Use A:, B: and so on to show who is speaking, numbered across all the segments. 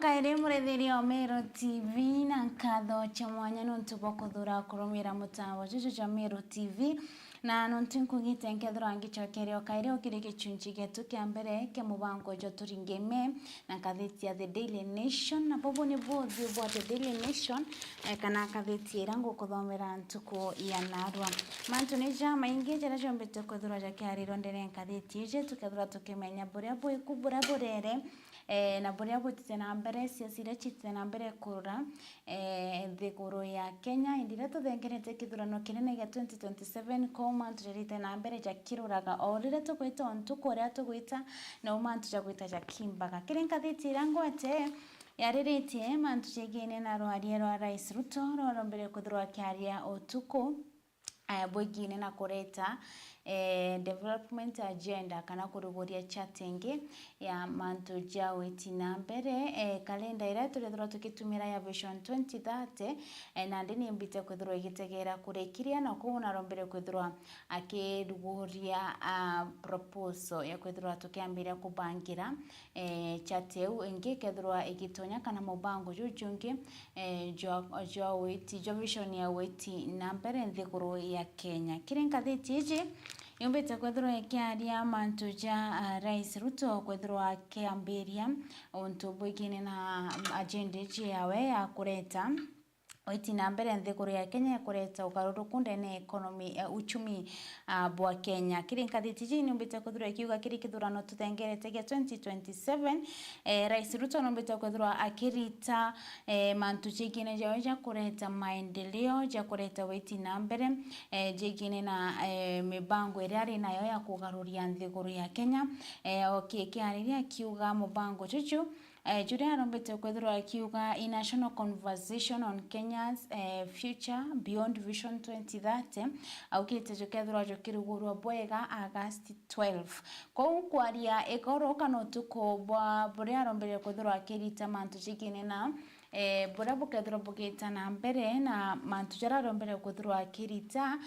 A: kaire murethirio Meru TV na nkatho cha mwanya nuntubo kuthura kurumira mutawa juju cha Meru TV na nuntinkugite nkethura ngichokerio kaire ukiri gichunji getu kia mbere ke mubango jo turingeme na katheti ya The Daily Nation na bobo ni bothi bwa The Daily Nation kana katheti irango kuthomera ntuko ya narwa mantu ni jama ingi jara jombete kuthura ja kiariro ndere katheti je tukethura tukimenya buria bwe kubura burere na buria butite na mbere ciacire chitite na mbere kura thiguru ya Kenya indire tuthengerete kithurano kinene gya 2027 koma turite na mbere ja kiruraga orire tukwita ntuko ria tugwita na umantu ja gwita ja kimbaga kirenka thiti rango ate yariritie mantu chegene na rwarie rwa Rais Ruto rorombere kuthurwa kiaria otuko bwigine na kureta development agenda kana kuruguria chatting ya mantu ja witi na mbere kalenda ira turethura tukitumira ya Vision 2030 na ndini mbite kwithurwa igitegera kurekiria na kuona rombere kwithurwa akiruguria proposal ya kwithurwa tukiambira kubangira chateu ingi kethurwa igitonya kana mubango jujungi jo witi jo vision ya witi na mbere nthiguru ya Kenya kirenka thiti yombete kwethurwa kiaria mantu ja Rais Ruto kwethurwa kiambiria untu bwigine na agenda yawe ya kureta witi na mbere nthiguru ya Kenya kureta ugaruruku ndene economy uchumi bwa Kenya kirinka thiti nyombete kwethurwa kiuga kiri kithurano tuthengerete gya 2027 Rais Ruto nyombete kwethurwa akirita mantu jigine ja kureta maendeleo ja kureta witi na mbere jigine na mibango iri ari nayo ya kugaruria nthiguru ya Kenya okiariria kiuga mubango juju Julia rombete kwethurwa kiuga national conversation on Kenya's future beyond Vision 2030 aukite jokethurwa jokirugurwa bwega August 12 ko kwaria ekoro kana tuko bwa buria rombere kwethurwa kirita mantu jigine na bura bukethurwa bugita na mbere na mantu jara rombere kwethurwa kirita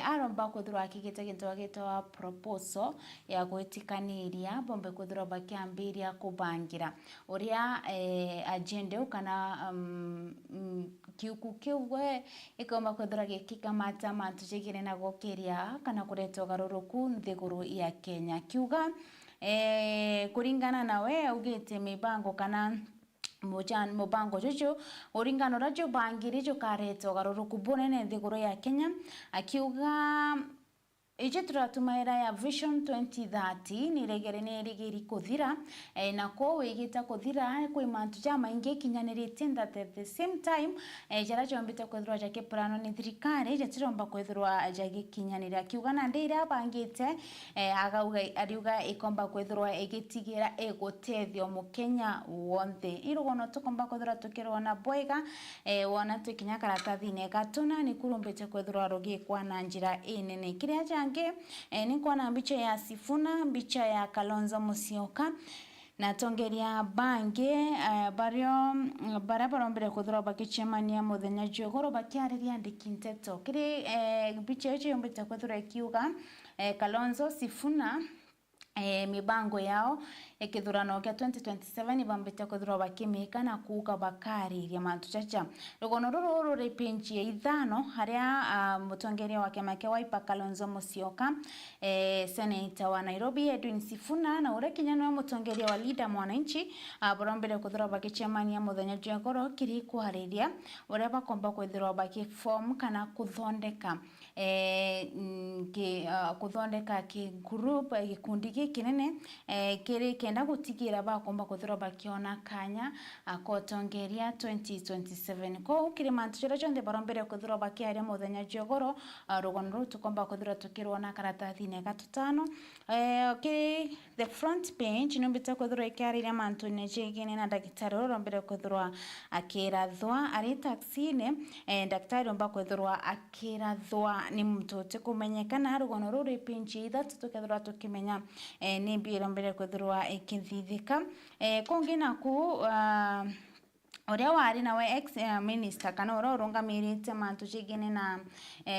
A: aromba kwethurwa kigite gintu agitwa proposal ya gwitikaniria bombe kwethurwa bakiambiria kubangira uria agenda kana kiuku kiuwe ikoma kwethurwa gikikamata mantu jigire na gokiria kana kureta ugaruruku nthiguru ya Kenya kiuga kuringana nawe ugite mibango kana mubango juju uringano rajo bangiri jo kareto garuruku bunene nthiguru ya Kenya akiuga ije turatumaira ya Vision 2030 ni regere ne rigiri kuthira na ko wigita kuthira kwi mantu jama inge kinyanirite that at the same time jara jombite kwethurwa jake plano ni thirikari jatiromba kwethurwa jage kinyanira kiuga na ndira bangite agauga ariuga ikomba kwethurwa igitigira egotethio mukenya wonthe irugono tukomba kwethurwa tukirona bwega wona tukinya karatathi ne gatuna ni kurumbite kwethurwa rogi kwa na njira inene kiria ni kuona mbicha ya Sifuna, mbicha ya Kalonzo Musyoka na tongeria bange barabarombere kuthura bakichemania muthenya jogoro bakiariria ndikinteto kiri mbicha hiyo yombete kuthura kiuga Kalonzo Sifuna mibango yao ekithurano kya 2027 ibambite kwithurwa bakimika na kuuga bakari ya mantu chacha rugono ruru repinchi ya ithano haria mutongeria wa kiama kia Wiper Kalonzo Musyoka senator wa Nairobi Edwin Sifuna na ure kinyano mutongeria wa Leader Mwananchi borombere kwithurwa bakichemania muthenya jogoro kiri kuhariria ure bakomba kwithurwa bakiform kana kuthondeka kuthondeka ki group gikundi kinene kiri kenda gutigira bakomba kuthura bakiona kanya akotongeria 2027 ko kiri mantu jara jonde barombere kuthura bakiaria muthenya jogoro rugono rutukomba kuthura tukirona karatathi ne gatutano the front page nombita kuthura ikiaria mantu ne jigine na daktari rombere kuthura akirathwa ari taxine daktari omba kuthura akirathwa ni mtote kumenyekana rugono ruri pinchi ithatu tukethura tukimenya ni mbira mbere kwithurwa ikithithika kongi naku Oria wari nawe ex minister kana ora urungamirite mantu chigene na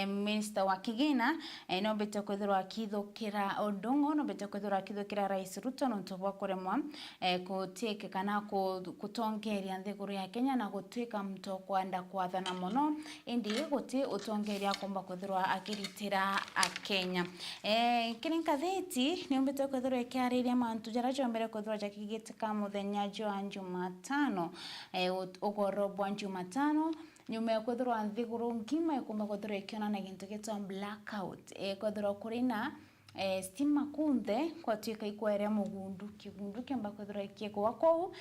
A: minister wa kigina no bete kwithirwa akithukira Odongo no bete kwithirwa akithukira Rais Ruto no tubwa kuremwa gutike kana kutongeria nthiguru ya Kenya na gutuika mto kwanda kwathana muno indi guti utongeria komba kwithirwa akiritira Kenya kirinkatheti no bete kwithirwa ikiariria mantu jara chombere kwithirwa jakigitika muthenya jwa Jumatano ugoro bwa Jumatano nyuma ya kwithirwa nthiguru ngima ikumba kwithirwa ikiona na gintu gitwa blackout kwithirwa kurina stima kunthe kwatuika ikwerea mugundu kigundu kiamba kwithirwa ikigwa kou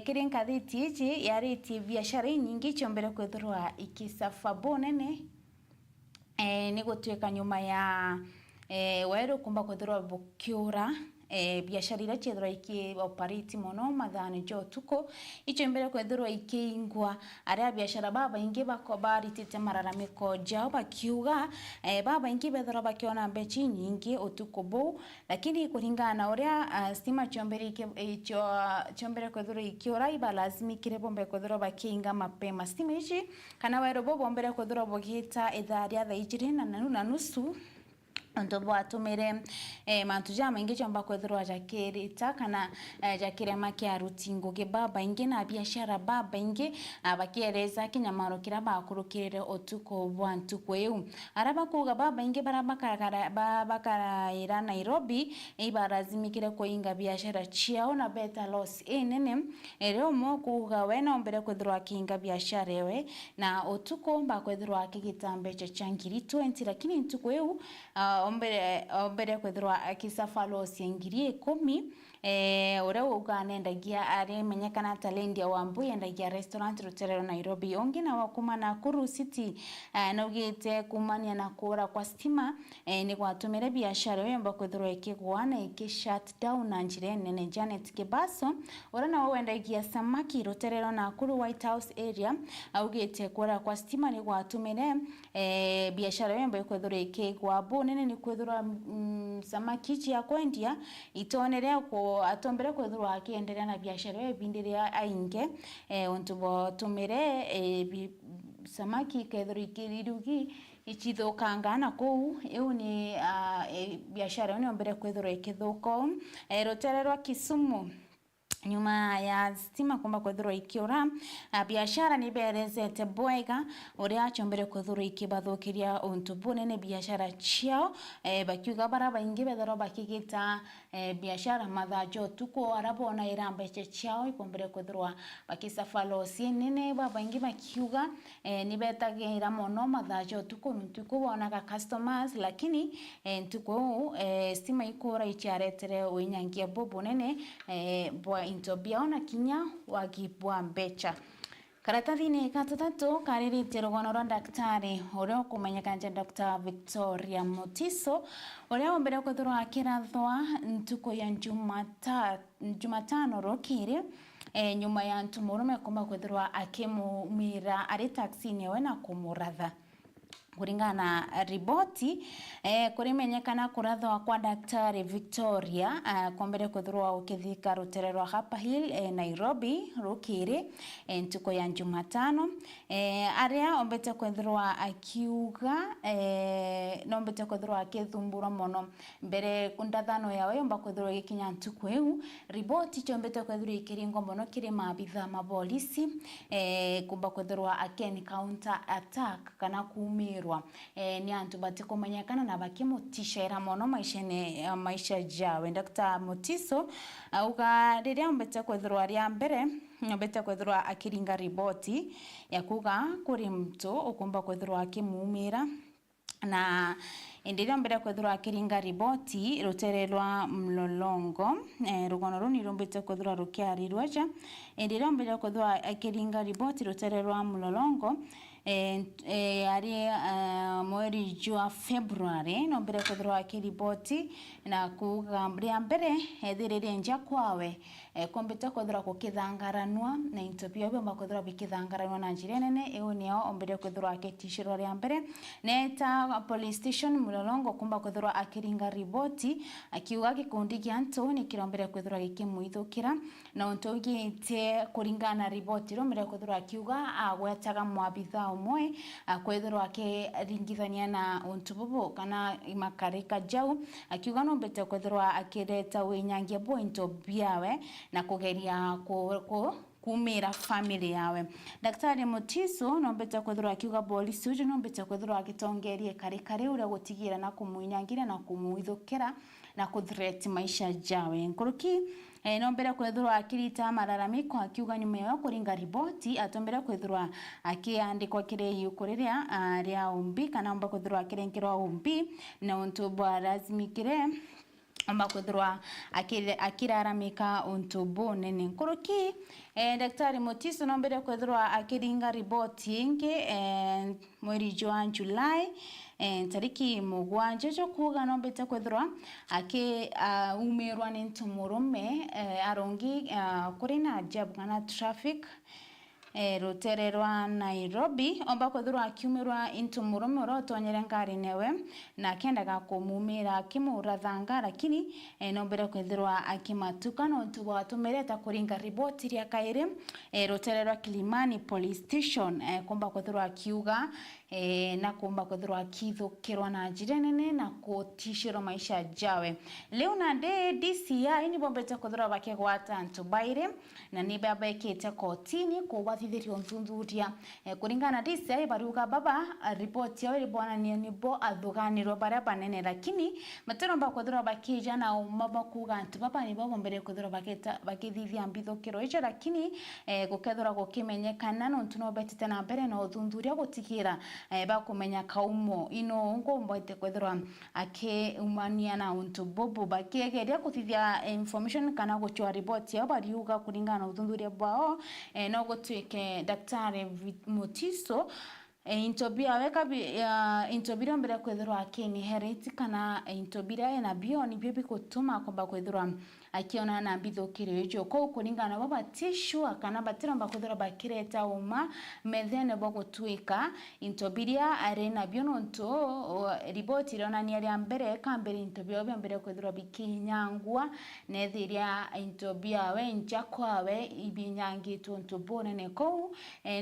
A: kirinkatheti iji yariti biashara nyingi chombere kwithirwa ikisafa bonene ni gutuika nyuma ya weru kumba kwithirwa bukiura biashara ira chethirwa iki operate mono mathani jo tuko icho mbere kwethirwa ikiingwa aria biashara baba ingi bakobaritite mararamiko jao bakiuga baba ingi bethirwa bakiona mbechi nyingi utuko bo lakini kuringana uria stima chombere chombere kwethirwa ikiura iba lazimikire bombe kwethirwa bakiinga mapema stima ichi kana wero bo bombere kwethirwa bogita itharia tha ijiri na nusu Ntobo atumire mantu jama ingi chamba kwethirwa jakirita kana jakirema kia rutingo ke baba ingi na biashara baba ingi bakiereza kinyamaro kira bakurukirire otuko bwantu kweu araba kuga baba ingi bakara ira Nairobi ibarazimikire kuinga biashara chiao na beta loss nene leo mo kuga wena ombere kwethirwa kinga biashara ewe na otuko bakwethirwa kigitambe cha changiri 20 lakini ntuko eu ombere kwethirwa akisafa loss ya ngiri 10 ore uganendagia ari menyekana talendia wambu yendagia restaurant Ruterero Nairobi ongi na wakuma na Nakuru City na ugite kumania na kura kwa stima ni kwatumire biashara yemba kwethirwa ikigwa na iki shut down na njire nene Janet Kibaso ora na wendagia samaki Ruterero na Nakuru White House area ugite kura kwa stima ni kwatumire biashara yemba kwethirwa ikigwa bo nene ni kwethirwa samaki ya kwendia itonerea ko atombere kwethirwa akiendelea na biashara ebindiria ainge ontubo tumire samaki kethirwa ikirirugi ichithukanga na kou eu ni biashara ni ombere kwethirwa ikithuko Ruterero Kisumu nyuma ya stima kumba kwethirwa ikiura biashara ni berezete bwega uria chombere kwethirwa ikibathukiria untu bunene biashara chiao bakiuga baraba ingi bethirwa bakigita biashara mathajo tuko arabona irambeche chiao ikombere kwethirwa bakisafa losi nene baba ingi bakiuga ni betagira mono mathajo tuko ntuko bonaga customers lakini ntuko stima ikora icharetere winyangia bobo nene bwa intobiaona kinya wagibwa mbecha karatathini gatatatu karirite rugano rwa daktari uria kumenyekana Dr. Victoria Mutiso uria ombere kwethirwa akirathwa ntuko ya Jumatano rokiri nyuma ya ntumurume kumba kwethirwa akimumira ari taxini we na kumuratha kuringana riboti kurimenyekana kurathwa kwa daktari Victoria kombere kwethirwa ukithika Ruterero hapa Hill Nairobi rukiri ntuko ya Jumatano aria ombete kwethirwa akiuga nombete kwethirwa akithumbura mono mbere kundathano yawe omba kwethirwa gikinya ntuko eu riboti chombete kwethirwa ikiringo mono kiri maabitha mapolisi kumba kwethirwa again counter attack kana kuumira ni antu batikumenyekana na bakimutishaira mono maisha jawe Dr. Mutiso uga riria mbete kwethirwa ria mbere mbete kwethirwa akiringa riboti ya kuga kuri mtu ukumba kwethirwa akimumira na endelea mbere kwethirwa akiringa riboti Rutererwa Mlolongo rugano runi rumbite kwethirwa rukiarirwa ja endelea mbere kwethirwa akiringa riboti Rutererwa Mlolongo ari mweri jwa February no mbere kwethirwa akiriboti na kuga mbere ethiririe nja kwawe kombete kwethira gukithangaranwa na into bio bomba kwethira bikithangaranwa na njira nene eu nio ombere kwethira aketishiro ria mbere neta police station Mulolongo kumba kwethira akiringa riboti akiuga gikundi gia antu ni kirombere kwethira gikimuithukira na untu gite kuringana riboti rombere kwethira akiuga agwetaga mwabitha umwe kwethira akiringithania na untu bubu kana imakarika jau akiuga no mbete kwethira akireta winyangia pointo biawe na kugeria kumira family yawe. Daktari Mutiso no mbete kwethira akiuga polisi uju no mbete kwethira agitongerie kare uria gutigira na kumuinyangira na kumuithukira na kuthreat maisha jawe nkuruki no mbere kwethirwa akirita mararamiko akiuga nyuma ya kuringa riboti atombere kwethirwa akiandikwa kire yukuriria ria umbi kana mba kwethirwa akirenkerwa umbi na untu bwa lazimikire amba kwethirwa akiraramika untu bonene nkuruki daktari Mutiso no mbere kwethirwa akiringa riboti ingi mweri wa July tariki mugwanja cyo kuga no mbete kwethirwa umirwa ni ntumurume arongi kuri na jabu kana traffic rutere rwa Nairobi omba kwethirwa akiumirwa intumurume urotonyere ngari newe na kendaga kumumira akimurathanga lakini no mbere kwethirwa akimatuka no tuwatumereta kuringa riboti ria kaire rutere rwa Kilimani police station kumba kwethirwa akiuga na kumba kwethirwa akithukirwa na njira nene na kutishirwa maisha jawe leo na DCI ni bombete kwethirwa bakegwata antu baire na ni baba ekete kotini kubathithirio nthuthuria kuringana DCI baruga baba report yao ilibwana ni bo athuganirwo baria banene lakini matiromba kwethirwa bakija na umaba kuga antu baba ni bo bombere kwethirwa bakithithia mbithukiro icio lakini gukethirwa gukimenyekana no ntuno betite na mbere no thuthuria gutigira bakumenya kaumo ino ngomboite kwethirwa umania na untu bobo bakigeria kuthithia information kana guchwa report yao bariuga kuringana na uthuthuria bwao no gutwike daktari Mutiso intobia weka intobira mbere kwethirwa akiniheriti kana intobira na bio ni bibi kutuma kwamba kwethirwa akiona na mbithukire ijo ko kuringana baba tishua kana batiromba kwethirwa bakireta uma methene bo gutwika intobiria arena bio nonto riboti rona ni ari mbere kambere intobia mbere kwethirwa bikinyangwa nethiria intobia we njakwawe ibinyangitwo ntobone ne ko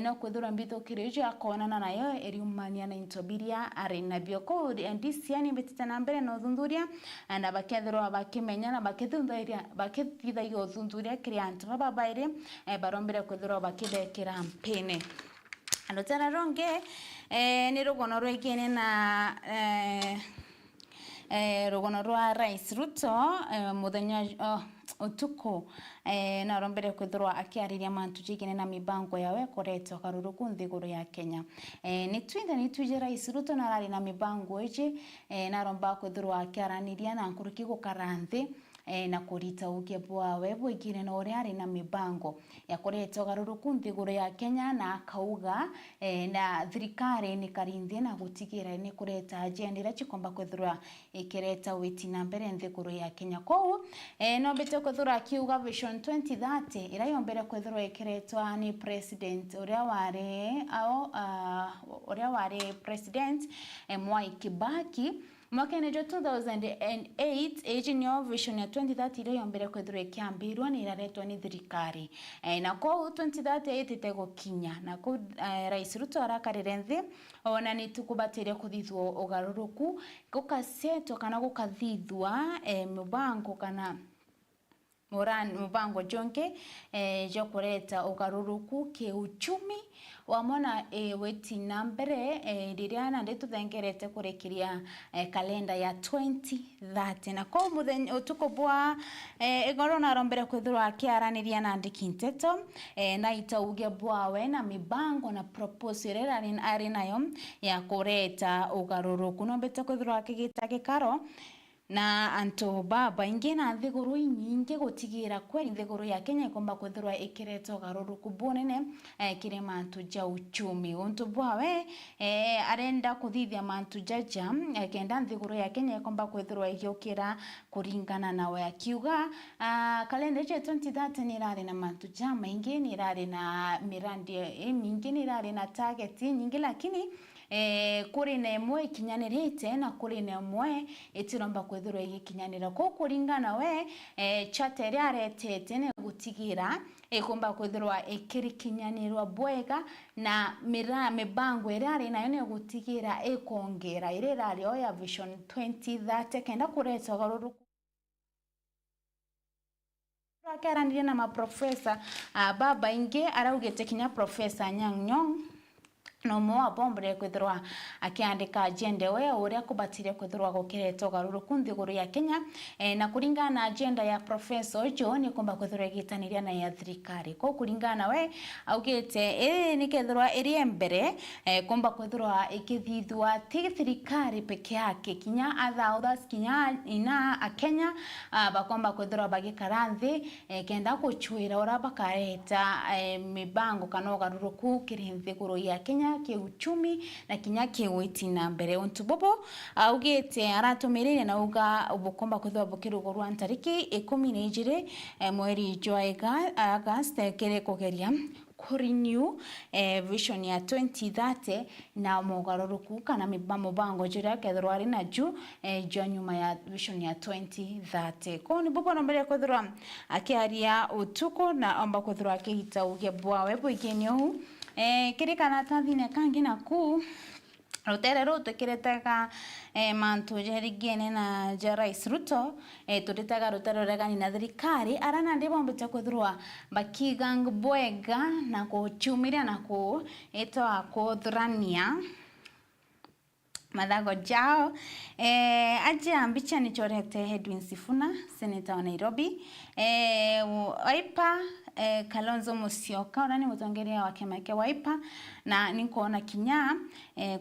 A: no kwethirwa mbithukire ijo akona na nayo eriumania na intobiria arena bio ko ndisiani betita na mbere no thunduria na bakethirwa bakimenya na bakithunduria bakithitha yo thunduria kriant baba baire barombere kwethirwa bakibekera mpene andotera ronge ni rugono rwegene na rugono rwa Rais Ruto muthenya utuko na rombere kwethirwa akiariria mantu jigene na mibango yawe koretwa karuruku nthiguru ya Kenya ni twije Rais Ruto na rari na mibango iji na romba kwethirwa akiaraniria na nkuruki gukaranthi na kurita uke bwawe bwigire no uri ari na mibango ya kuretwa garuruku nthiguru ya Kenya na akauga na thirikari ni karindie na gutigira ni kureta agenda chikomba kwethirwa ikireta witi na mbere nthiguru ya Kenya ko no bete kwethirwa akiuga Vision 2030 ira yombere kwethirwa ikiretwa ni president uria wari president Mwai Kibaki mwaka ni 2008 Engineer Vision ya 2030 ile yombere kwethirwa ikiambirwa ni iraretwa ni thirikari na ko 2038 itego kinya na ko Rais Ruto arakarire nthi ona ni tukubatire kuthithwo ugaruruku gukasetwa kana gukathithwa mubango kana mubango jonke jo kureta ugaruruku ke uchumi wamona weti nambere ririana ndetu thengerete kurekiria kalenda ya 2030 na ko muthenya utuko bwa igoro na rombere kwithirwa akiaraniria na andiki nteto na itauge bwawe na mibango na proposal ari nayo ya kureta ugaruruku no mbete kwithirwa akigita gikaro na anto baba inge na thiguru nyingi gutigira kweli thiguru ya Kenya ikomba kwithirwa ikireto garuruku bunene kire mantu ja uchumi untu bwawe arenda kuthithia mantu jaja kenda thiguru ya Kenya ikomba kwithirwa igiukira kuringana nawe akiuga kalenda ya 2030 ni rari na mantu ja maingi ni rari na mirandi mingi ni rari na target nyingi lakini kuri na imwe ikinyanirite na kuri na imwe itiromba kwithirwa igikinyanira ko kuringana we chate ria aretete ne gutigira ikomba kwithirwa ikirikinyanirwa bwega na mibango ria ari nayo ne gutigira ikongera ire rari ya Vision 2030 kenda kureta garuruku akaranire na maprofesa baba inge araugete kinya profesa Nyang' Nyong'o no mo abombere kwithirwa akiandika agenda we uria kubatire kwithirwa gukireto garuruku nthiguru ya Kenya na kuringana na agenda ya professor John ikomba kwithirwa igitaniria na ya thirikari ko kuringana we augite ni kethirwa iri mbere komba kwithirwa ikithithwa ti thirikari peke yake kinya athauthas kinya ina Kenya bakomba kwithirwa bagikaranthi kenda kuchwira ora bakareta mibango kana garuruku kiri nthiguru ya Kenya kiuchumi na kinya kiwiti na mbere untu bobo augite aratumirire na uga ubukomba kwithwa bukirugurwa ntariki 12 mweri Jwaiga August kire kugeria kurenew vision ya 2030 na mugaruruku kana mibango jira kethirwa ari na ju nyuma ya vision ya 2030 ko ni bobo no mbere kwithirwa akiaria utuko na amba kwithirwa akihita uge bwawe bwigenyo kirikana tathine kangi na ku rutere ruto kiretega mantu jerigene na Rais Ruto turitaga rutero regani na thirikari arana ndibombete kwithirwa bakigang bwega na kuchumiria na ku kuthurania madhago jao aje ambicha ni chorete Edwin Sifuna senator wa Nairobi Wiper Kalonzo Musyoka urani mutongeria wa kema kia Wiper na nikuona kinya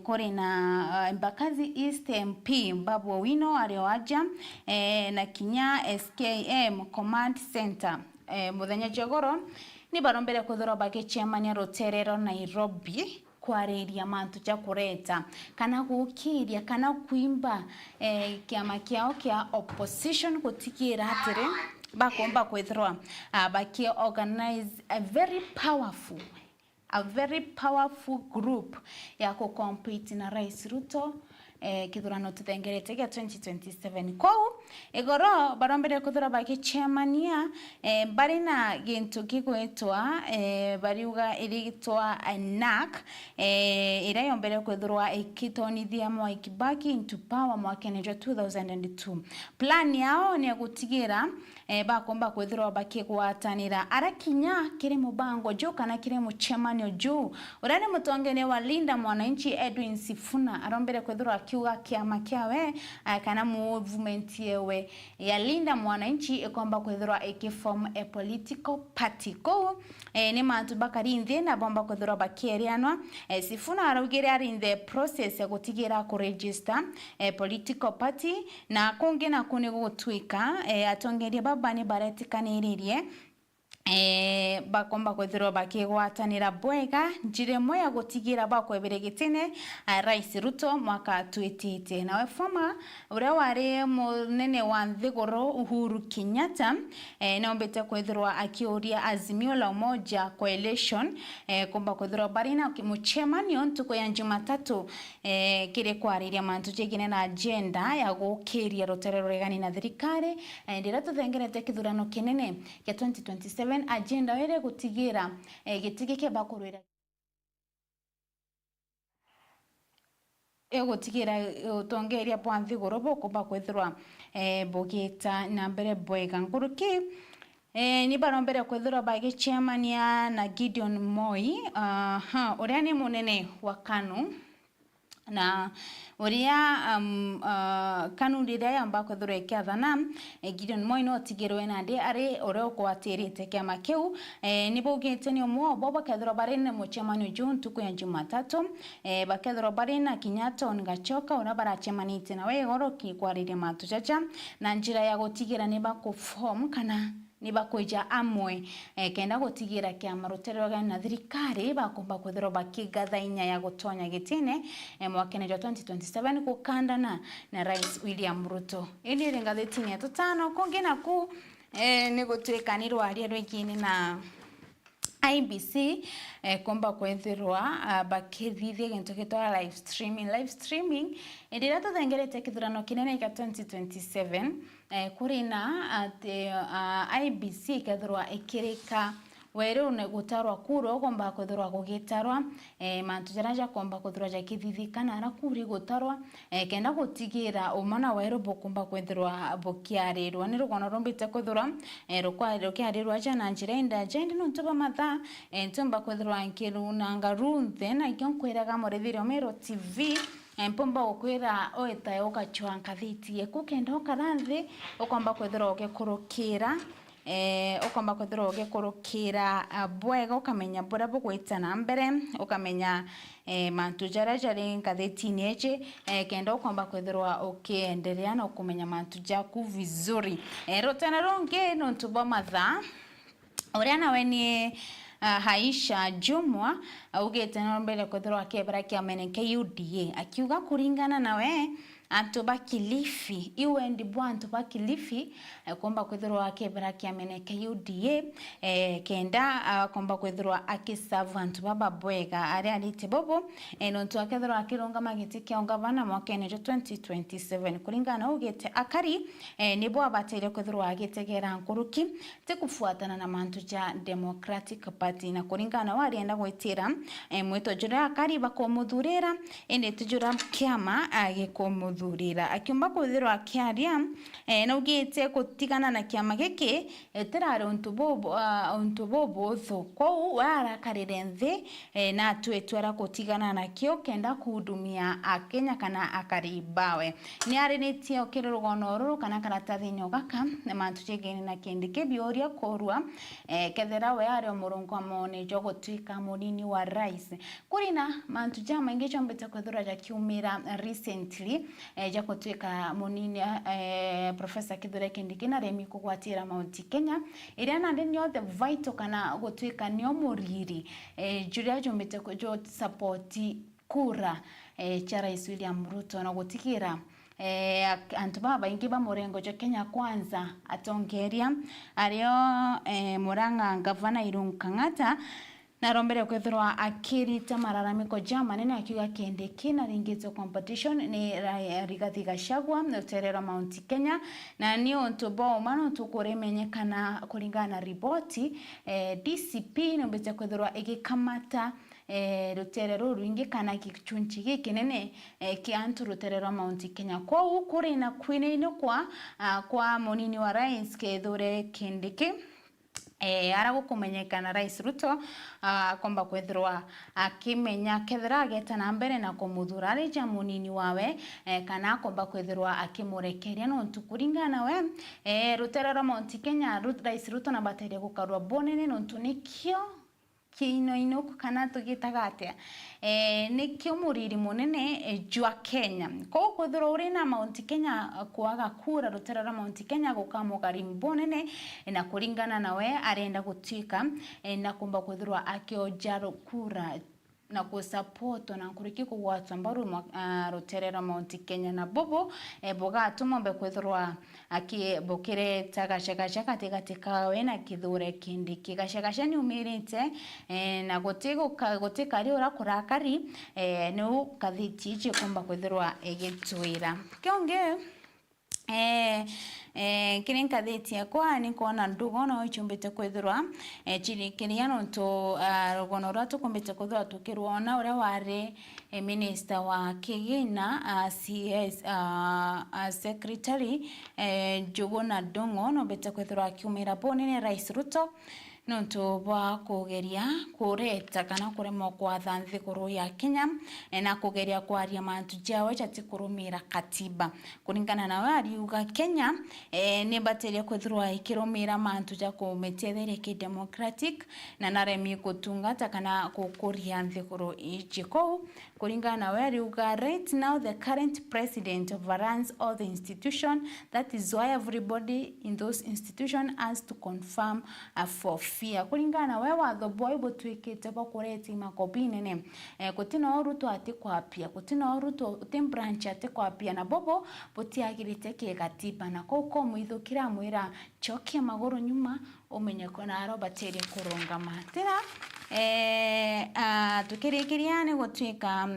A: kore na Mbakazi East MP Babu Owino arioaja na kinya SKM Command Center muthenya jogoro ni barombere kuthoro bagechemania roterero Nairobi kwareria mantu cha kureta kana gukiria kana kuimba kiama kiao kia opposition gutikira hatire bakomba kwithirwa baki organize a very powerful group ya ku compete na Rais Ruto kithurano tuthengerete kia 2027 ko igoro barombere kuthura baki chairmania bari na gintu kigwetwa bariuga irigitwa NAC ira yombere kwithurwa ikitonithia Mwai Kibaki into power mwaka 2002 plan yao ni gutigira bakomba kwithurwa baki gwatanira arakinya kire mubango jo kana kire muchemanio jo urane mutongene wa Linda Mwananchi Edwin Sifuna arombere kwithurwa kiuga kiama kiawe kana movement yewe ya Linda Mwananchi ikomba kwithurwa ikiform a political party ko ni mantu bakari nthi na bomba kwithurwa bakerianwa Sifuna araugire ari in the process ya gutigira ku register political party na kungi na kuni gutwika atongeria baba ni baretikaniririe bakomba kwithirwa bakigwatanira bwega njire moya gutigira bakwebere gitine Rais Ruto mwaka twitite nawe former uria wari munene wa nthiguru Uhuru Kenyatta naombete kwithirwa akiuria Azimio la Umoja Coalition komba kwithirwa bari na muchemanio ntuko ya Jumatatu kire kwariria mantu jegine na agenda ya gukiria roterero regani na thirikari ndira tuthengerete kithurano kinene ya 2027 agenda ere gutigira gitigike bakurwira gutigira utongeria bwanthi gorobo kuba kwithirwa bogeta na mbere bwega nguruki ni barombere kwithirwa bagi chairmania na Gideon Moi uria ni munene wa KANU na uria kanuni ria yamba kwithirwa ikiathana Gideon Moi no tigirwe nandi ari uria ukwatirite kiama kiu ni bugite ni umwe bo bakethirwa bari na muchemanio ntuku ya Jumatatu bakethirwa bari na Kinyatta Gachoka uria barachemanite nawe igoro kikwariria mantu jaja na njira ya gutigira ni bakuform kana ni bakuja amwe kenda gutigira kiama ruterero na thirikari bakumba kwithirwa bakigatha inya ya gutonya gitine mwakene wa 2027 kukandana na Rais William Ruto. Ili ringathitini tutano kungina ku ni gutwikanirwa aria rwingine na IBC kumba kwethirwa bakithithia gintu gitwa live streaming ndira tuthengerete kithurano kinene ka 2027 kuri na IBC kethirwa ikirika weru ne gutarwa kuro komba kwethirwa gugitarwa mantu jaraja komba kwethirwa jakithithikana ara kuri gutarwa kenda gutigira umana weru bokumba kwethirwa bokiarirwa ni rugono rumbite kwethirwa rukiarirwa jana njira inda jendi no ntuba matha ntumba kwethirwa nkiruna ngarunthe na ikionkwiraga morithirio Mero TV mpomba ukwira oeta ukachwa nkathiti ekukenda okaranthi ukomba kwethirwa ugekurukira ukomba kwethirwa ugekurukira bwega ukamenya bura bugwitana mbere ukamenya mantu jara jari nkathitini eche kenda ukomba kwethirwa ukiendelea na ukumenya mantu jaku vizuri rotana ronge no ntuba matha uria nawe ni Haisha Jumwa ugete na mbele kwethirwa kebra kiameneka UDA akiuga kuringana nawe antuba Kilifi iwe ndibwa antuba Kilifi komba kwethirwa kebra kiameneka UDA kenda komba kwethirwa akiserve antuba babwega ari alite bobo no ntu akethirwa akironga magiti kia ngavana mwakene 2027 kuringana ugete akari nibo abatere kwethirwa agitegera nkuruki tikufuatana na mantu ja Democratic Party na kuringana warienda gwitira mwito jura akari bakomuthurira ende tujura kiama agikomuthurira akiumba kwithirwa akiaria na ugite kutigana na kiama giki etirare untu bobo thuko warakarire nthi na twetwera kutigana na kio kenda kuhudumia akenya kana akaribawe ni arinitie okirirugono ruru kana karatathini ogaka na mantu jegeni na kindike bioria korwa kethera we ari omurungu amone jogotwika munini wa rais kurina mantu jama ingi chombete kwithirwa jakiumira recently jakotwika munini Professor Kithure Kindiki na remi kugwatira Mount Kenya iria nandi nyo the vital kana gotwika nyo muriri juria jombete jo support kura cha Rais William Ruto na gutikira antu baba ingi ba murengo jo Kenya Kwanza atongeria ario Murang'a Gavana Irungu Kang'ata na rombere kwethirwa akirita mararamiko manene akiuga Kindiki na ringito competition ni Rigathi Gachagua uterera Mount Kenya na ni onto bo mano tukuremenyekana kulingana ripoti DCP no bete kwethirwa igikamata ruterero ruingi kana kichunchi gikinene kiantu ruterero Mount Kenya kwa ukuri na kwinino kwa munini wa rais Kithure Kindiki ara gukumenyekana Rais Ruto komba kwethirwa akimenya kethira ageta na mbere na kumuthura ari munini wawe kana komba kwethirwa akimurekeria no ntukuringana we ruterero Mount Kenya Rais Ruto na bateria gukarwa bonene no ntunikio kino kana tugitaga atia nikio muriri munene jwa Kenya ko kwithirwa uri na Mount Kenya kuaga kura ruterera Mount Kenya gukamugari mbonene na kuringana nawe arenda gutwika na kumba kwithirwa akioja kura na kusupport na kuriki kugwatwa mbaru ruterera Mount Kenya na bobo boga tumombe kwithirwa akibokire tagashakasha katika we na Kithure Kindiki gashakasha ni umirite na gotika ari ura kurakari no kathiti je kumba kwithirwa egitwira kionge kirinka theti yakwa ni kuona ndugono ichumbite kwithirwa chirikiria no to rugono ratu kumbite kwithirwa tukirwona uria wari minister wa Kigina CS secretary Njuguna Ndung'u no bete kwithirwa akiumira bonene Rais Ruto nonto bwa kugeria kureta kana kurema kwatha nthiguru ya Kenya na kugeria kwaria mantu jawe jatikurumira katiba kuringana nawe ariuga Kenya ni bateria kwithirwa ikirumira mantu ja kumetetheria ki democratic na naremi gutungata kana gukuria nthiguru ijiko kuringana nawe ariuga right now the current president overruns all the institution. That is why everybody in those institutions has to confirm for fear. Kuringana nawe watho boy butwikite bakureti makobi nene kutina oruto ati kwapia kutina oruto branch ati kwapia na bobo butiagirite ki gatiba na koko muithukira mwira chokia maguru nyuma umenye kona aro bateria kurungama tira tukirikiriane gutwika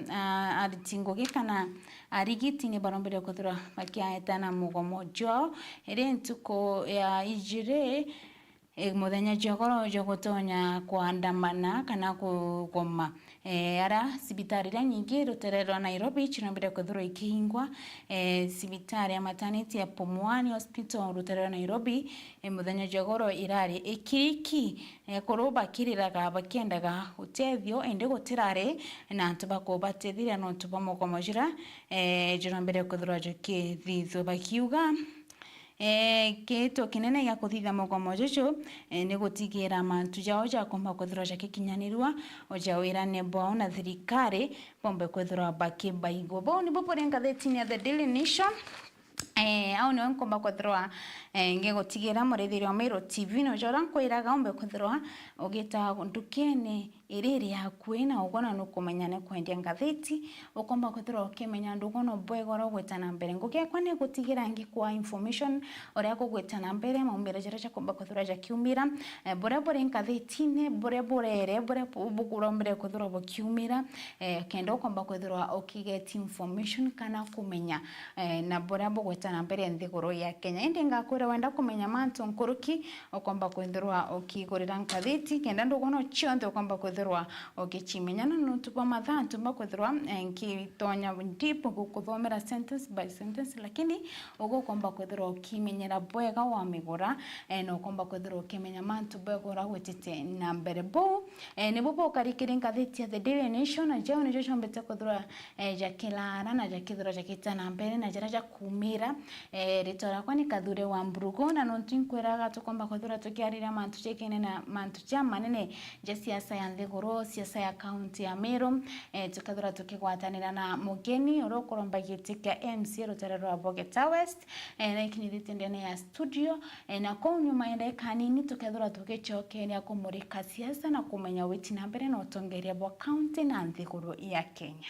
A: aritingo gikana arigiti ni barombere kuthura makiaetana mugomo jo ere ntuko ya ijire muthenya jogoro jogotonya kuandamana kana kugoma ara sibitari ra nyingi ruterero Nairobi chinombere kuthura ikihingwa sibitari ya maternity ya Pumwani Hospital ruterero Nairobi muthenya jogoro irari ikiriki kuruba kiriraga bakendaga utethio ende gutirare na antu bakubatethira no antu bamugomojira jinombere kuthura joke thitho bakiuga kito kinene ya kuthitha mugomo jojo ni gutigira mantu jao ja komba kuthura ja kikinyanirwa oja wira nebo na thirikari bombe kuthura baki baigo bo ni boporenga the Daily Nation au ni nkomba kuthura nge gutigira murethirio wa Meru TV no jora nkoiraga ombe kuthura ogita ndukene iriri yakwe na ugona no kumenyane kwendia ngatheti ukomba kuthura ukimenya ndugono bwegoro gwetana mbere nguke kwane gutigira ngi kwa information oria kugwetana mbere maumbira jara cha komba kuthura ja kiumira bore ngatheti ne bore buguro mbere kuthura bokiumira kendo komba kuthura ukigeti information kana kumenya na bore bugwetana mbere nthiguru ya Kenya indi ngakura wenda kumenya mantu nkuruki ukomba kuthura ukigurira ngatheti kenda ndugono chionde ukomba kuthurwa ogichimenyana nutupa mathantu makuthurwa nkitonya ndipo gukuthomera sentence by sentence lakini ugokomba kuthurwa ukimenyera bwega wa migura no komba kuthurwa ukimenya mantu bwegora gwetete na mbere bo ni bobo karikiri ngatheti ya The Daily Nation na jao ni jojo mbete kuthurwa jakilara na jakithurwa jakitana mbere na jara jakumira ritora kwani kathure wa mbrugo na nontinkweraga tukomba kuthurwa tukiarira mantu chekene na mantu chama nene ja siasa ya nthiguru siasa ya kaunti ya Meru tukathura tukigwatanira na mugeni urokoromba gitika MC ruterero wa Bogeta West na ikinithite ndene ya studio na kwa nyuma ende kanini tukathura tukichokenia kumurika siasa na kumenya witi na mbere na utongeria bwa kaunti na nthiguru ya Kenya.